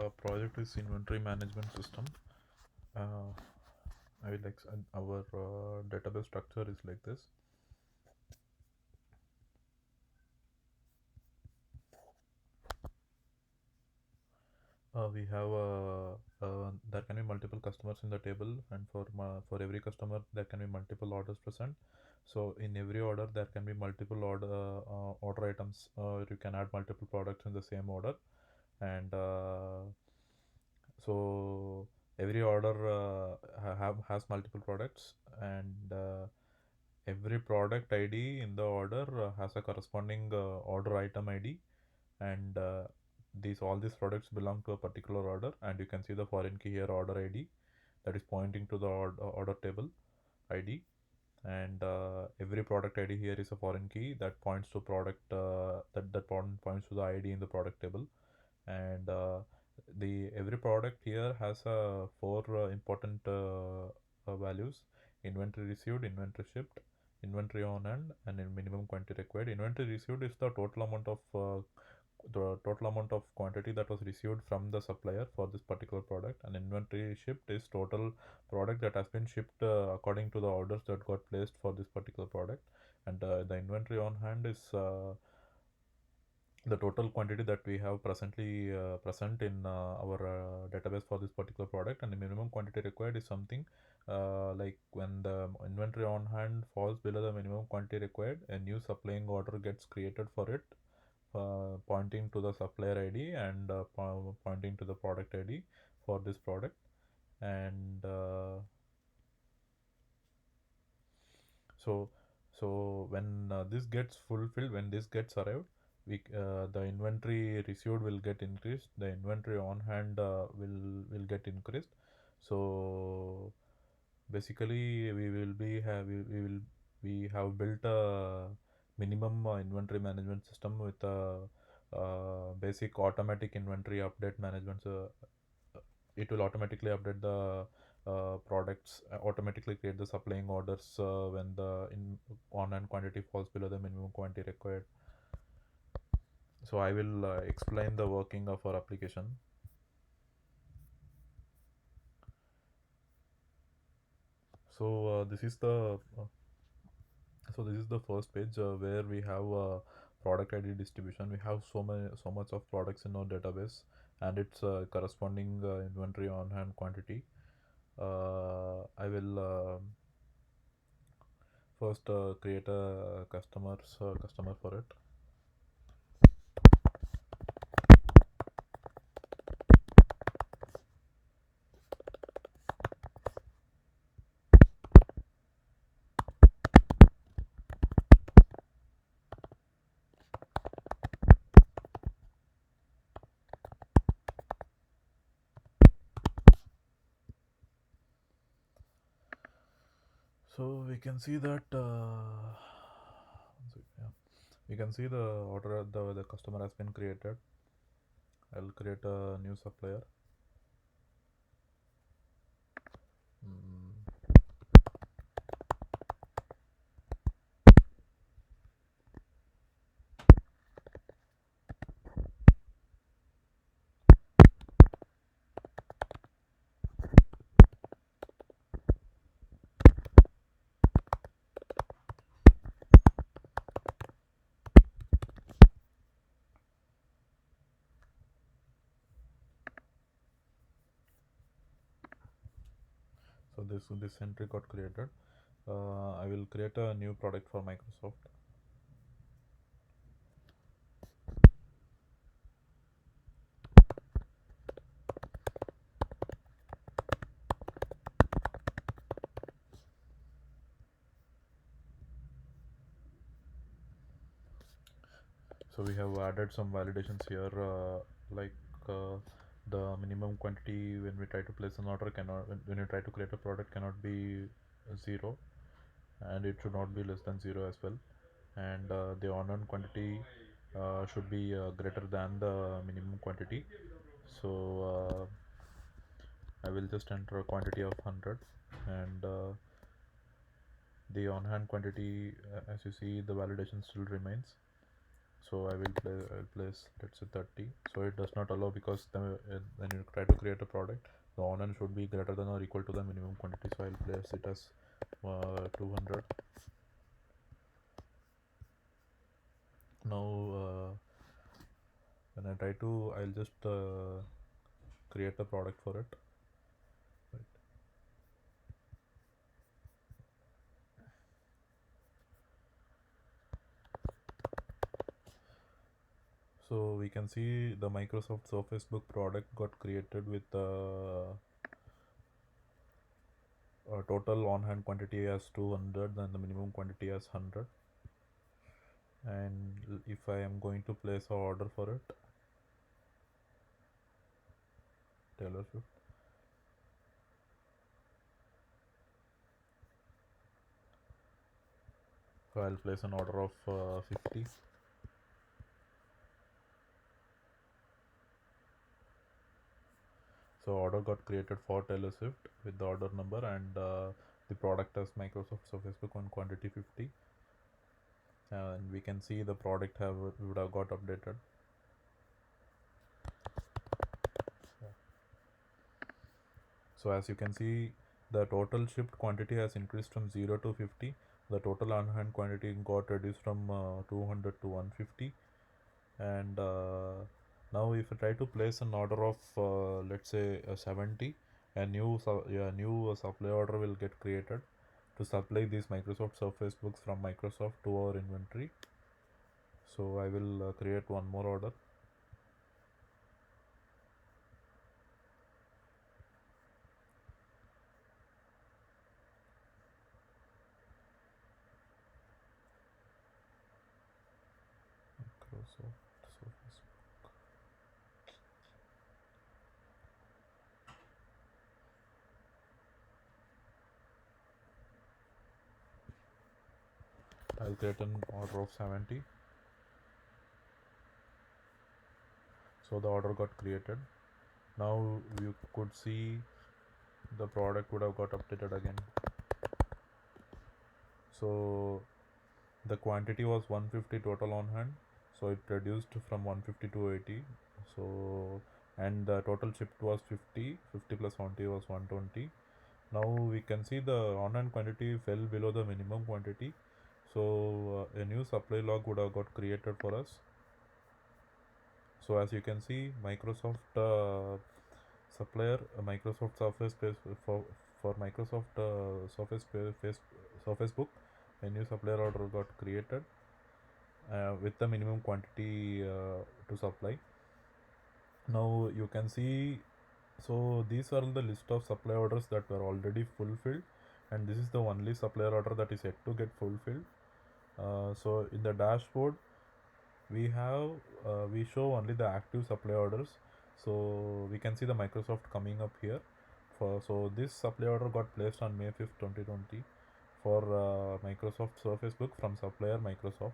project is inventory management system. I will our database structure is like this. We have there can be multiple customers in the table, and for every customer there can be multiple orders present. So in every order there can be multiple order items. You can add multiple products in the same order, and so every order has multiple products, and every product ID in the order has a corresponding order item ID, and these all these products belong to a particular order, and you can see the foreign key here, order ID, that is pointing to the order table ID, and every product ID here is a foreign key that points to product points to the ID in the product table, and the every product here has four important values: inventory received, inventory shipped, inventory on hand, and in minimum quantity required. Inventory received is the total amount of quantity that was received from the supplier for this particular product, and inventory shipped is total product that has been shipped according to the orders that got placed for this particular product, and the inventory on hand is the total quantity that we have presently present in our database for this particular product, and the minimum quantity required is something like when the inventory on hand falls below the minimum quantity required, a new supplying order gets created for it, pointing to the supplier ID and pointing to the product ID for this product, and so when this gets fulfilled, when this gets arrived, the inventory received will get increased, the inventory on hand will get increased. So basically we have built a minimum inventory management system with a basic automatic inventory update management. So it will automatically update the products, automatically create the supplying orders when the on hand quantity falls below the minimum quantity required. So I will explain the working of our application. So this is the first page where we have product ID distribution. We have so much of products in our database, and its corresponding inventory on hand quantity. I will first create a customer for it. So we can see that we can see the order, the customer has been created. I'll create a new supplier. So this entry got created. I will create a new product for Microsoft. So we have added some validations here, like the minimum quantity when we try to place an order cannot, when you try to create a product, cannot be 0, and it should not be less than 0 as well, and the on-hand quantity should be greater than the minimum quantity. So I will just enter a quantity of 100, and the on-hand quantity, as you see, the validation still remains. So I'll place, let's say 30. So it does not allow, because when you try to create a product, the on-hand should be greater than or equal to the minimum quantity. So I'll place it as 200. Now when I try to, I'll just create a product for it. Right. So we can see the Microsoft Surface Book product got created with a total on-hand quantity as 200 and the minimum quantity as 100. And if I am going to place an order for it, Taylor Swift, so I'll place an order of 50. So order got created for Taylor Swift with the order number, and the product as Microsoft Surface Book on quantity 50. And we can see the product would have got updated. So as you can see, the total shipped quantity has increased from 0 to 50. The total on hand quantity got reduced from 200 to 150. And now if I try to place an order of let's say 70, a new supply order will get created to supply these Microsoft Surface Books from Microsoft to our inventory. So I will create one more order. Microsoft Surface. I'll create an order of 70. So the order got created. Now you could see the product would have got updated again. So the quantity was 150 total on hand, so it reduced from 150 to 80. So and the total shipped was 50 plus 20 was 120. Now we can see the on hand quantity fell below the minimum quantity, so a new supply log would have got created for us. So as you can see, Microsoft supplier Microsoft Surface for Microsoft Surface Book, a new supplier order got created with the minimum quantity to supply. Now you can see, so these are the list of supply orders that were already fulfilled, and this is the only supplier order that is yet to get fulfilled. So in the dashboard we have we show only the active supply orders. So we can see the Microsoft coming up here. So this supply order got placed on May 5th 2020 for Microsoft Surface Book from supplier Microsoft.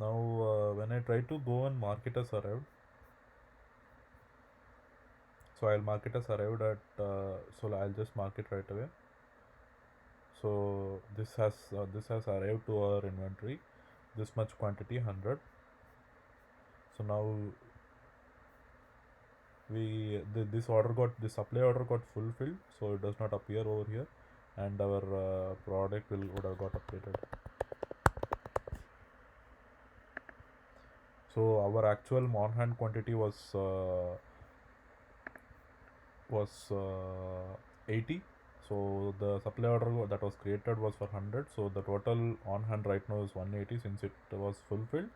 Now when I try to go and mark it as arrived, so I'll mark it as arrived at so I'll just mark it right away. So this has arrived to our inventory, this much quantity 100. So now this supply order got fulfilled, so it does not appear over here, and our product would have got updated. So our actual on hand quantity was 80. So the supply order that was created was for 100. So the total on hand right now is 180 since it was fulfilled,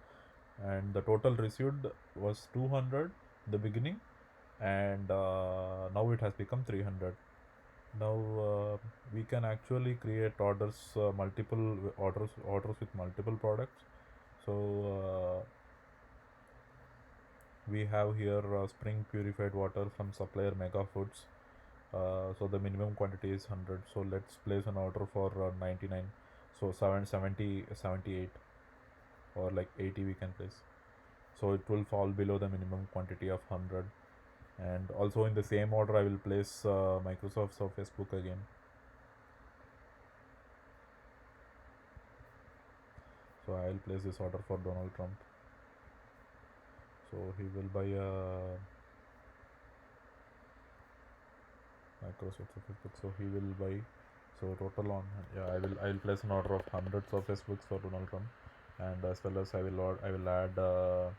and the total received was 200 in the beginning, and now it has become 300. Now we can actually create multiple orders with multiple products. So we have here spring purified water from supplier Mega Foods. So the minimum quantity is 100. So let's place an order for 99. So 78 or like 80 we can place. So it will fall below the minimum quantity of 100. And also in the same order I will place Microsoft Surface Book again. So So I'll place this order for Donald Trump. So he will buy a Microsoft of Facebook. So he will buy. So total on, yeah, I will place an order of hundreds of Facebooks for Donald Trump, and as well as I will add uh,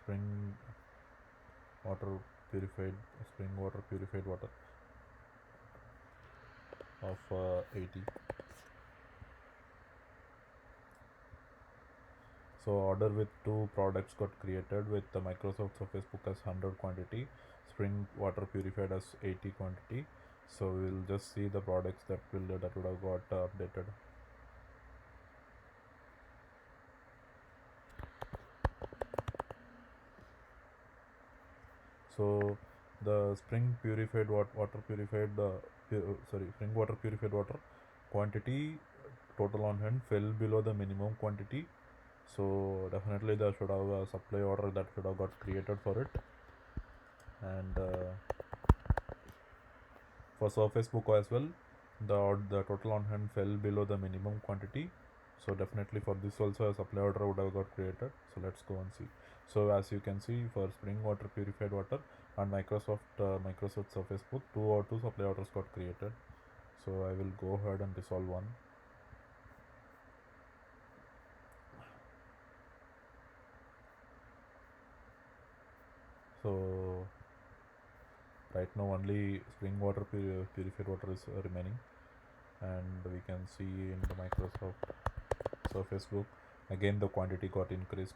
spring water purified water of 80. So order with two products got created with the Microsoft Surface Book as 100 quantity, spring water purified as 80 quantity. So we'll just see the products that would have got updated. So the spring purified water purified spring water purified water quantity total on hand fell below the minimum quantity. So definitely there should have a supply order that should have got created for it. And for Surface Book as well, the total on hand fell below the minimum quantity. So definitely for this also a supply order would have got created. So let's go and see. So as you can see, for spring water purified water and Microsoft Surface Book, two supply orders got created. So I will go ahead and resolve one. So right now only spring water purified water is remaining, and we can see in the Microsoft Surface Book again the quantity got increased.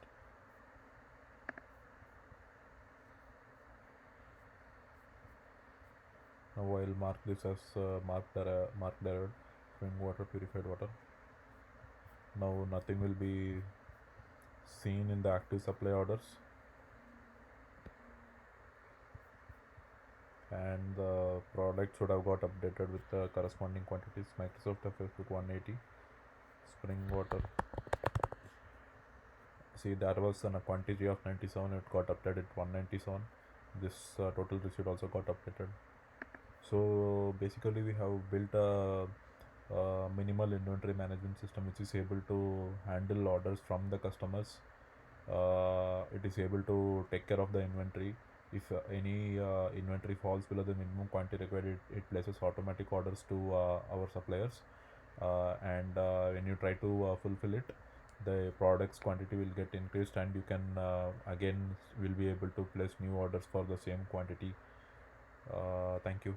Now I'll mark this as marked error spring water purified water. Now nothing will be seen in the active supply orders, and the product should have got updated with the corresponding quantities. Microsoft Surface Book 180 spring water. See, there was a quantity of 97, it got updated 197. This total receipt also got updated. So basically we have built a minimal inventory management system which is able to handle orders from the customers. It is able to take care of the inventory. If any inventory falls below the minimum quantity required, it places automatic orders to our suppliers, and when you try to fulfill it, the products quantity will get increased, and you can again will be able to place new orders for the same quantity. Thank you.